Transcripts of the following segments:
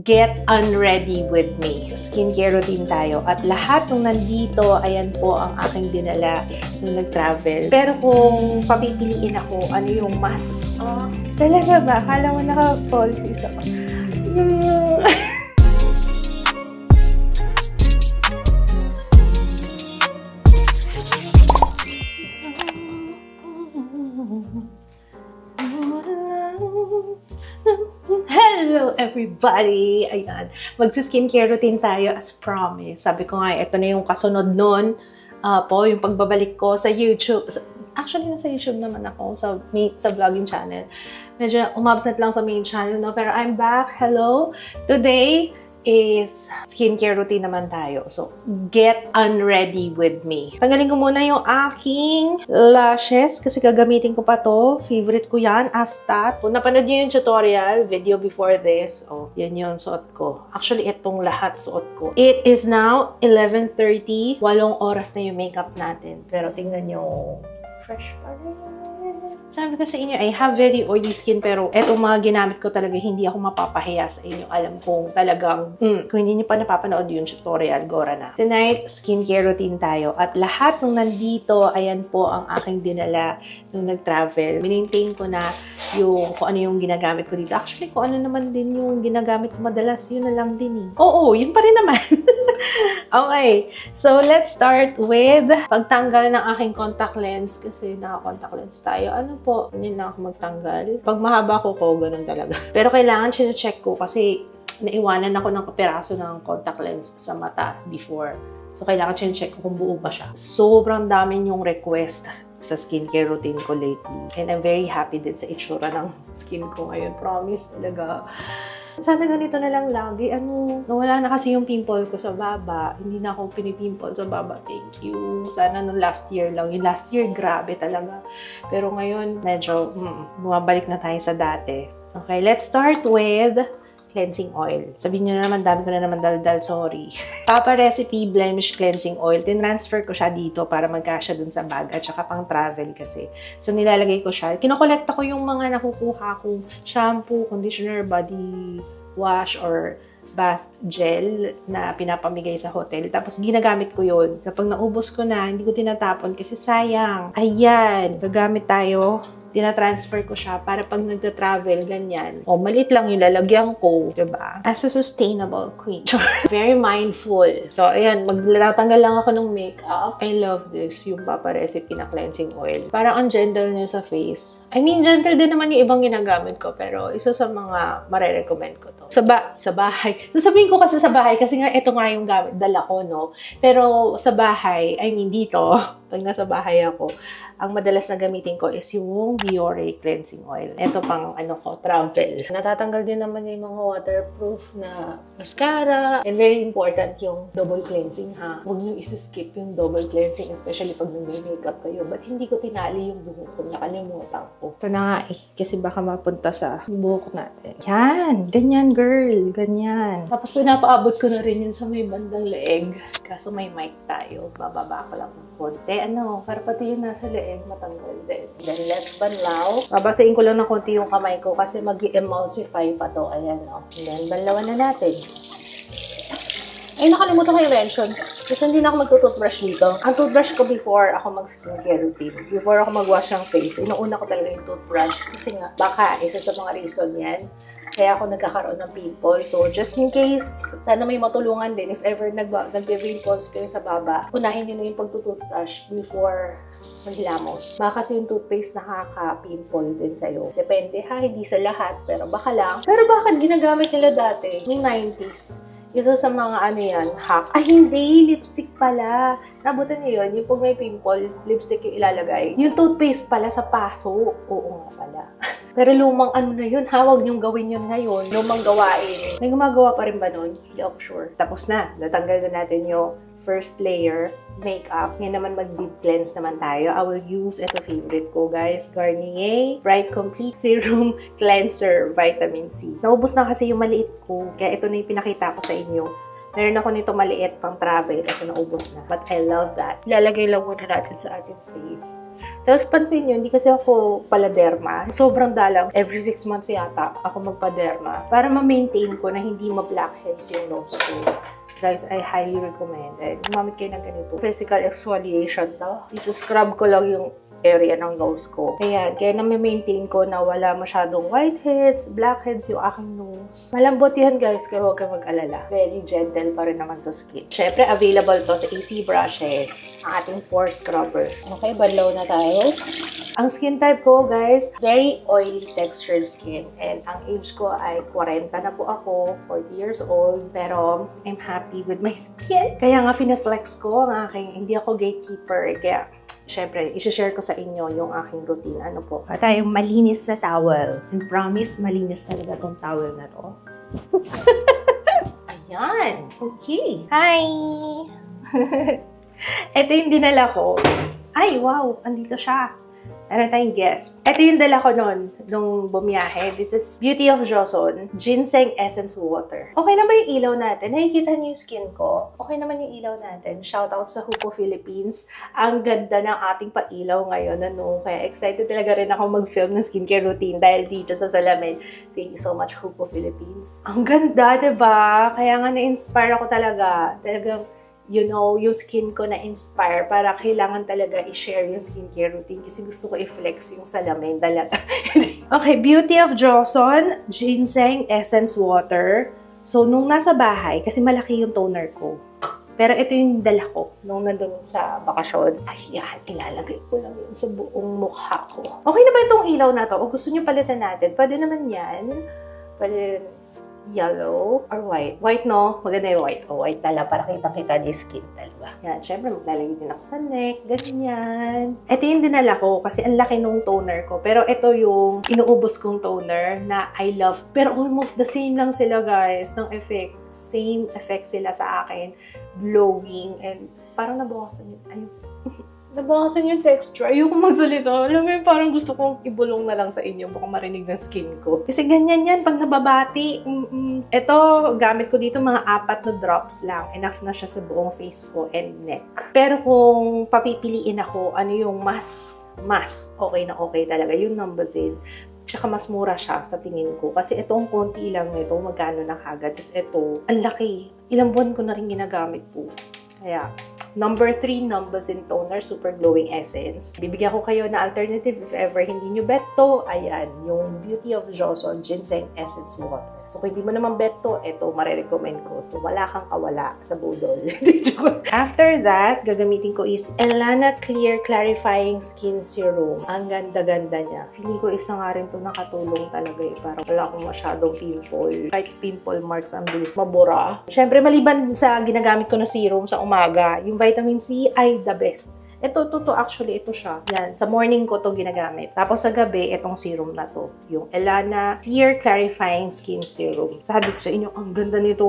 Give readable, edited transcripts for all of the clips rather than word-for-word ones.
Get unready with me. Skincare routine tayo. At lahat ng nandito, ayan po ang aking dinala nung nag-travel. Pero kung papipiliin ako, ano yung mas? Oh, talaga ba? Akala mo naka-falsies ako. Hello everybody! Ayan, magsi-skincare routine tayo as promised. Sabi ko nga, ito na yung kasunod nun yung pagbabalik ko sa YouTube. Actually, nasa YouTube naman ako sa vlogging channel. Medyo umabsent lang sa main channel, no? Pero I'm back. Hello! Today is skincare routine naman tayo. So, get unready with me. Tanggalin ko muna yung aking lashes kasi gagamitin ko pa to. Favorite ko yan, Astat. Kung napanood niyo yung tutorial, video before this, yan yung suot ko. Actually, itong lahat suot ko. It is now 11:30. 8 oras na yung makeup natin. Pero tingnan nyo, fresh pa rin. Sabi ko sa inyo, I have very oily skin pero etong mga ginamit ko talaga hindi ako mapapahiya sa inyo. Alam kong talagang, kung hindi niyo pa napapanood yung tutorial, gora na. Tonight, skincare routine tayo. At lahat ng nandito, ayan po ang aking dinala nung nag-travel. Maintain ko na yung kung ano yung ginagamit ko dito. Actually, kung ano naman din yung ginagamit ko madalas, yun na lang din eh. Oo, yun pa rin naman. Okay, so let's start with pagtanggal ng aking contact lens kasi naka-contact lens tayo. Ano po, hindi na ako magtanggal. Pag mahaba ko, ganun talaga. Pero kailangan check ko kasi naiwanan ako ng kapiraso ng contact lens sa mata before. So kailangan check ko kung buo ba siya. Sobrang dami yung request sa skincare routine ko lately. And I'm very happy din sa itsura ng skin ko ngayon. Promise talaga. Sana ganito na lang lagi. Nawala na kasi yung pimple ko sa baba. Hindi na ako pinipimple sa baba. Thank you. Sana nung last year lang. Yung last year, grabe talaga. Pero ngayon, medyo bumabalik na tayo sa dati. Okay, let's start with cleansing oil. Sabihin nyo na naman, dami ko na naman daldal, sorry. Papa Recipe Blemish Cleansing Oil. Tinransfer ko siya dito para magkasya dun sa bag at saka pang travel kasi. So, nilalagay ko siya. Kinokolekta ko yung mga nakukuha kong shampoo, conditioner, body wash, or bath gel na pinapamigay sa hotel. Tapos, ginagamit ko yun. Kapag naubos ko na, hindi ko tinatapon kasi sayang. Ayan, gagamit tayo. Tinatransfer ko siya para pag nagta-travel, ganyan. Maliit lang yung lalagyan ko, diba? As a sustainable queen. Very mindful. So, ayan, maglatanggal lang ako ng makeup. I love this, yung Papa Recipe na cleansing oil. Parang ang gentle niya sa face. I mean, gentle din naman yung ibang ginagamit ko, pero isa sa mga marirecommend ko to. Sa bahay. Sasabihin ko kasi sa bahay, kasi nga, ito nga yung gamit, dala ko, no? Pero sa bahay, I mean, dito, pag nasa bahay ako, ang madalas na gamitin ko is yung Biore Cleansing Oil. Ito pang travel. Natatanggal din naman yung mga waterproof na mascara. And very important yung double cleansing, ha? Huwag nyo isa-skip yung double cleansing, especially pag nag-makeup kayo. Ba't hindi ko tinali yung buhok ko? Nakalimutan ko. Ito na nga kasi baka mapunta sa buhok natin. Yan! Ganyan, girl. Ganyan. Tapos pinapaabot ko na rin yun sa may bandang leeg. Kaso may mic tayo. Bababa ko lang ng konti. Para pati yun nasa leeg, matanggal din. Then, let's banlaw. Babasain ko lang ng konti yung kamay ko kasi mag-emulsify pa to. Ayan, And then, banlawan na natin. Ay, nakalimutan ko yung mention. Kasi hindi na ako magtutoothbrush dito. Ang toothbrush ko before ako mag-skincare routine, before ako mag-wash ng face, inuuna ko talaga yung toothbrush. Kasi nga, baka isa sa mga reason yan. Kaya ako nagkakaroon ng pimple. So, just in case, sana may matulungan din. If ever nagbe-pimples kayo sa baba, unahin nyo na yung pagtutoothbrush before maghilamos. Baka kasi yung toothpaste nakaka-pimple din sa'yo. Depende ha, hindi sa lahat, pero baka lang. Pero bakit ginagamit nila dati? Yung 90s. Isa sa mga hack. Ay, hindi! Lipstick pala. Nabutan niyo yun, yung pag may pimple, lipstick yung ilalagay. Yung toothpaste pala sa paso. Oo nga pala. Pero lumang na yun, huwag niyong gawin yun ngayon. Lumang gawain. May gumagawa pa rin ba nun? Hindi ako sure. Tapos na, natanggal na natin yung first layer makeup. Ngayon naman mag-deep cleanse naman tayo. I will use, ito favorite ko guys, Garnier Bright Complete Serum Cleanser Vitamin C. Naubos na kasi yung maliit ko, kaya ito na yung pinakita ko sa inyo. Meron ako nito maliit pang travel kasi naubos na. But I love that. Ilalagay lang muna natin sa ating face. Tapos pansin nyo, hindi kasi ako paladerma. Sobrang dalang. Every 6 months yata ako magpaderma para ma-maintain ko na hindi ma-blackheads yung nose ko. Guys, I highly recommend it. Gumamit kayo ng ganito. Physical exfoliation to. Isa-scrub ko lang yung area ng nose ko. Ayan, kaya na-maintain ko na wala masyadong whiteheads, blackheads yung aking nose. Malambot yan guys, kaya huwag kang mag-alala. Very gentle pa rin naman sa skin. Syempre, available to sa AC Brushes, ang ating pore scrubber. Okay, banlaw na tayo. Ang skin type ko, guys, very oily textured skin. And ang age ko ay 40 na po ako, 40 years old. Pero I'm happy with my skin. Kaya nga, fina-flex ko ang aking, hindi ako gatekeeper. Kaya, syempre, isi-share ko sa inyo yung aking routine. Ano po? At tayong malinis na towel. And promise, malinis talaga tong towel na to. Ayan. Okay. Hi! Ito yung dinala ko. Ay, wow! Andito siya. Meron tayong guest. Ito yung dala ko nun, nung bumiyahe. This is Beauty of Joseon Ginseng Essence Water. Okay na ba yung ilaw natin? Nakikita niyo yung skin ko? Okay naman yung ilaw natin. Shoutout sa Hupo Philippines. Ang ganda ng ating pailaw ngayon. Ano? Kaya excited talaga rin ako mag-film ng skincare routine dahil dito sa salamin. Thank you so much, Hupo Philippines. Ang ganda, diba? Kaya nga na-inspire ako talaga. Talagang you know, yung skin ko na-inspire para kailangan talaga i-share yung skincare routine kasi gusto ko i-flex yung salamin talaga. Okay, Beauty of Joseon Ginseng Essence Water. So, nung nasa bahay, kasi malaki yung toner ko. Pero ito yung dala ko nung nandun sa bakasyon. Ayan, ilalagay ko lang yun sa buong mukha ko. Okay na ba itong ilaw na to? O gusto nyo palitan natin? Pwede naman yan. Pwede yellow or white. White, no? Maganda yung white. O, white tala para kitang-kita yung skin talaga. Yan, syempre maglalagay din ako sa neck. Ganyan. Ito yung dinala ko kasi ang laki nung toner ko. Pero ito yung inuubos kong toner na I love. Pero almost the same lang sila, guys, ng effect. Same effect sila sa akin. Glowing and parang nabawasan yun. Ayun. Nabawasan yung texture. Ayoko magsalita. Alam mo yun, parang gusto kong ibulong na lang sa inyo. Baka marinig ng skin ko. Kasi ganyan yan, pag nababati. Ito, gamit ko dito mga 4 na drops lang. Enough na siya sa buong face ko and neck. Pero kung papipiliin ako, ano yung mas okay na okay talaga, yung Numbuzin. Tsaka mas mura siya sa tingin ko. Kasi itong konti lang nito, magkano na kagad. Tapos ito, ang laki. Ilang buwan ko na rin ginagamit po. Kaya, Number 3, Numbuzin Toner, Super Glowing Essence. Bibigyan ko kayo na alternative if ever hindi nyo bet to. Ayan, yung Beauty of Joseon Ginseng Essence Water. So, kung hindi mo naman bet to, ito, marirecommend ko. So, wala kang kawala sa budol. After that, gagamitin ko is Elana Clear Clarifying Skin Serum. Ang ganda-ganda niya. Feeling ko isa nga rin to nakatulong talaga eh. Parang wala akong masyadong pimple. Kahit pimple marks ang bilis mabura. Siyempre, maliban sa ginagamit ko na serum sa umaga, yung vitamin C ay the best. Ito, actually, ito siya. Yan, sa morning ko to ginagamit. Tapos sa gabi, itong serum na to. Yung Elana Clear Clarifying Skin Serum. Sabi ko sa inyo, ang ganda nito.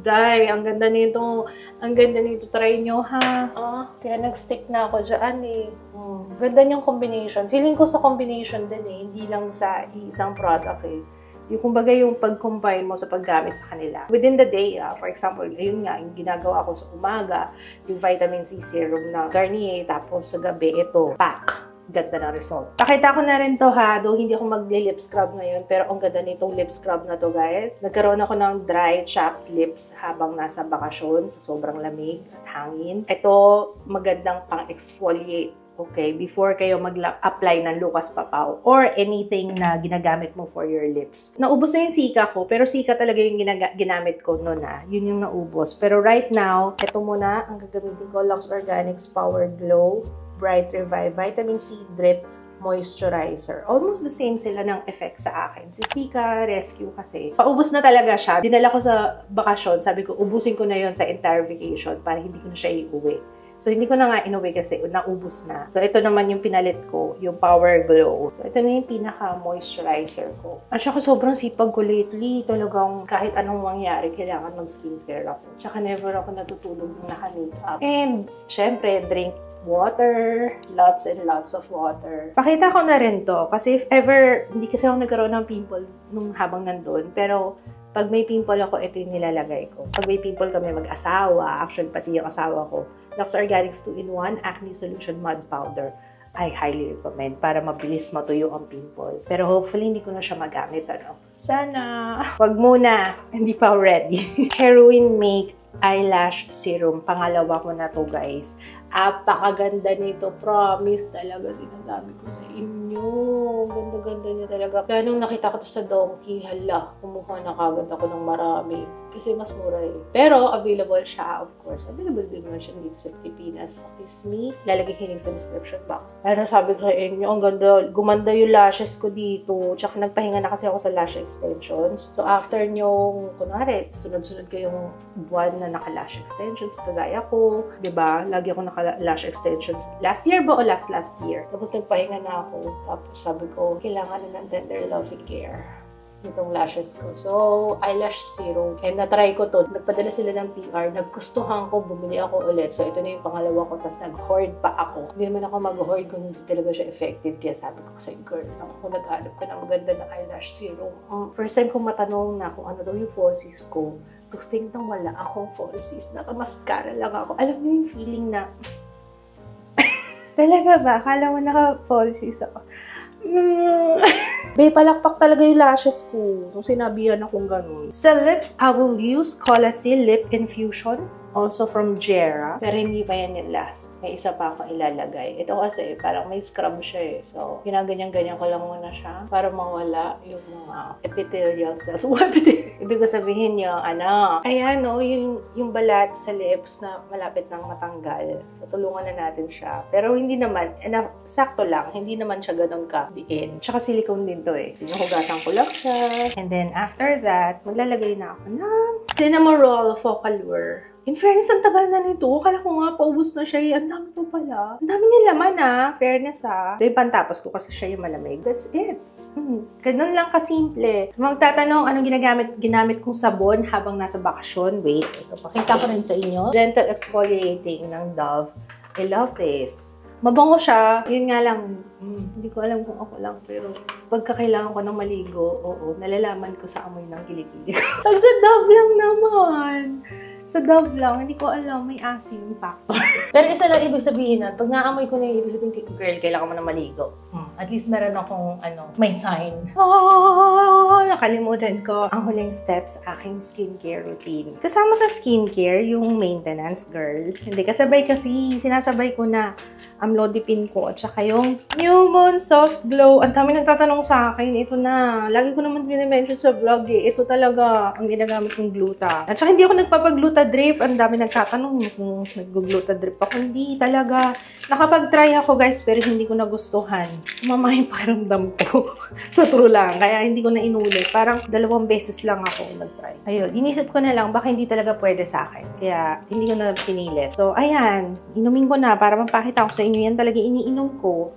Day, ang ganda nito. Ang ganda nito. Try nyo, ha? Kaya nag-stick na ako dyan, eh. Ganda niyang combination. Feeling ko sa combination din, eh. Hindi lang sa isang product, eh. Yung kumbaga yung pag-combine mo sa paggamit sa kanila. Within the day, for example, ayun nga, yung ginagawa ko sa umaga, yung vitamin C serum na Garnier, tapos sa gabi, ito, pack. Ganda na result. Pakita ko na rin to ha, though hindi ako mag-lip scrub ngayon, pero ang ganda nitong lip scrub na to, guys. Nagkaroon ako ng dry, chapped lips habang nasa bakasyon, sa sobrang lamig at hangin. Ito, magandang pang-exfoliate. Okay, before kayo mag-apply ng Lucas Papaw or anything na ginagamit mo for your lips. Naubos na yung Sika ko, pero Sika talaga yung ginamit ko noon na. Yun yung naubos. Pero right now, ito muna ang gagamitin ko, Lux Organics Power Glow Bright Revive Vitamin C Drip Moisturizer. Almost the same sila ng effect sa akin. Si Sika Rescue kasi, paubos na talaga siya. Dinala ko sa bakasyon, sabi ko, ubusin ko na yon sa entire vacation para hindi ko na siya iuwi. So, hindi ko na nga inuwi kasi naubos na. So, ito naman yung pinalit ko, yung Power Glow. So, ito na yung pinaka-moisturizer ko. At saka sobrang sipag ko lately. Talagang kahit anong mangyari, kailangan mag-skincare ako. Tsaka never ako natutulog ng naka-makeup. And, syempre, drink water. Lots and lots of water. Pakita ko na rin to. Kasi if ever, hindi kasi ako nagkaroon ng pimple nung habang nandun. Pero, pag may pimple ako, ito yung nilalagay ko. Pag may pimple kami mag-asawa, actually pati yung asawa ko, Lux Organics 2-in-1 Acne Solution Mud Powder. I highly recommend para mabilis matuyo ang pimple. Pero hopefully, hindi ko na siya magamit, ano. Sana. Wag muna. Hindi pa ready. Heroin Make Eyelash Serum. Pangalawa ko na to, guys. Apakaganda nito. Promise talaga. Sinasabi ko sa inyo. Ganda-ganda niya talaga. Kaya nung nakita ko to sa Donkey, hala, kumuha na kagad ako ng marami. Kasi mas mura eh. Pero available siya, of course. Available din naman siya dito sa Pilipinas. Kiss Me. Lalagay ko link sa description box. Pero sabi ko sa inyo, ang ganda. Gumanda yung lashes ko dito. Tsaka nagpahinga na kasi ako sa lash extensions. So after nyong, kunwari, sunod-sunod kayong buwan na naka-lash extensions, kagaya ko. Diba? Lagi ako naka-lash extensions. Last year ba o last year? Tapos nagpahinga na ako. Tapos sabi ko, kailangan na ng tender loving care itong lashes ko. So, eyelash serum. And na-try ko to. Nagpadala sila ng PR. Naggustuhan ko, bumili ako ulit. So, ito na yung pangalawa ko. Tapos nag-hoard pa ako. Hindi naman ako mag-hoard kung hindi talaga siya effective. Kaya sabi ko sa girl, ako nag-hanap ko ng maganda na eyelash serum. First time kong matanong na kung ano daw yung falsies ko. Tapos tingnan wala akong falsies. Naka-mascara lang ako. Alam niyo yung feeling na talaga ba? Akala mo naka-falsies ako. Babe, palakpak talaga yung lashes ko. Nung sinabihan akong ganun. Sa lips, I will use Colasil Lip Infusion. Also from Jera. Pero hindi pa yan yung last. May isa pa ako ilalagay. Ito kasi parang may scrub siya eh. So, ginaganyan-ganyan ko lang muna siya para mawala yung mga epithelial cells. Ibig ko sabihin yung ayan o, yung balat sa lips na malapit nang matanggal. So, tulungan na natin siya. Pero hindi naman, sakto lang. Hindi naman siya ganun ka-diin. Tsaka silicone din to eh. Sinuhugasan ko lang siya. And then after that, maglalagay na ako ng Cinnamoroll Focallure. In fairness, ang tagal na nito. Akala ko nga, paubos na siya. Ang dami to pala. Ang dami niya laman Fairness Ito yung pantapos ko kasi siya yung malamig. That's it. Ganun lang kasimple. Magtatanong, anong ginamit kong sabon habang nasa bakasyon? Wait, ito. Pakita ko rin sa inyo. Gentle Exfoliating ng Dove. I love this. Mabango siya. Yun nga lang, hindi ko alam kung ako lang. Pero pagka kailangan ko ng maligo, oo, nalalaman ko sa amoy ng kilikili ko. Pag sa Dove lang naman. Sa Dove lang, hindi ko alam, may asim factor. Pero isa lang ibig sabihin na, pag naamoy ko na yung ibig sabihin, girl, kailangan mo na maligo. At least meron akong, may sign. Nakalimutan ko ang huling steps, aking skincare routine. Kasama sa skincare, yung maintenance, girl. Hindi, kasabay kasi, sinasabay ko na ang Lodipin ko at saka yung New Moon Soft Glow. Ang dami nagtatanong sa akin, ito na. Lagi ko naman minimension sa vlog eh. Ito talaga ang ginagamit kong gluta. At saka hindi ako nagpapagluta drip. Ang dami nagtatanong kung nag-gluta drip ako. Hindi talaga. Nakapag-try ako guys, pero hindi ko nagustuhan. Sumama yung pakiramdam ko. Sa true lang. Kaya hindi ko na inulit. Parang 2 beses lang ako nag-try. Ayun, inisip ko na lang, baka hindi talaga pwede sa akin. Kaya hindi ko na pinilit. So, ayan. Inumin ko na para mapakita ko sa inyo. Yan talaga iniinom ko.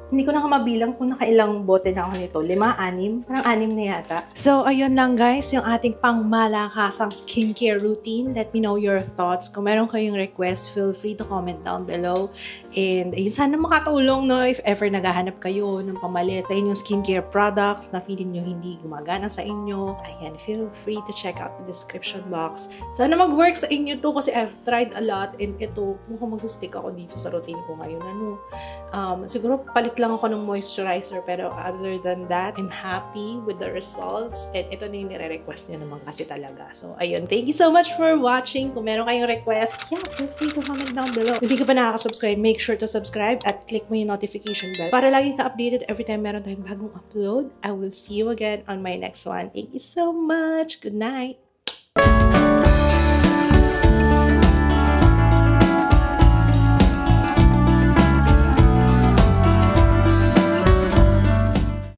Hindi ko na mabilang kung nakailang bote na ako nito. 5, 6? Parang 6 na yata. So, ayun lang guys, yung ating pangmalakasang skincare routine. Let me know your thoughts. Kung meron kayong request, feel free to comment down below. And ayun, sana makatulong, no? If ever naghahanap kayo ng pamalit sa inyong skincare products na feeling nyo hindi gumagana sa inyo, ayan, feel free to check out the description box. Sana mag-work sa inyo to kasi I've tried a lot and ito, mukhang magsistick ako dito sa routine ko ngayon. Siguro palit lang ako ng moisturizer pero other than that, I'm happy with the results and ito na yung nire-request nyo naman kasi talaga. So, ayun. Thank you so much for watching. Kung meron kayong request, yeah, feel free to comment down below. Kung hindi ka pa nakaka-subscribe, make sure to subscribe at click mo yung notification bell para lagi ka updated every time meron tayong bagong upload. I will see you again on my next one. Thank you so much. Good night!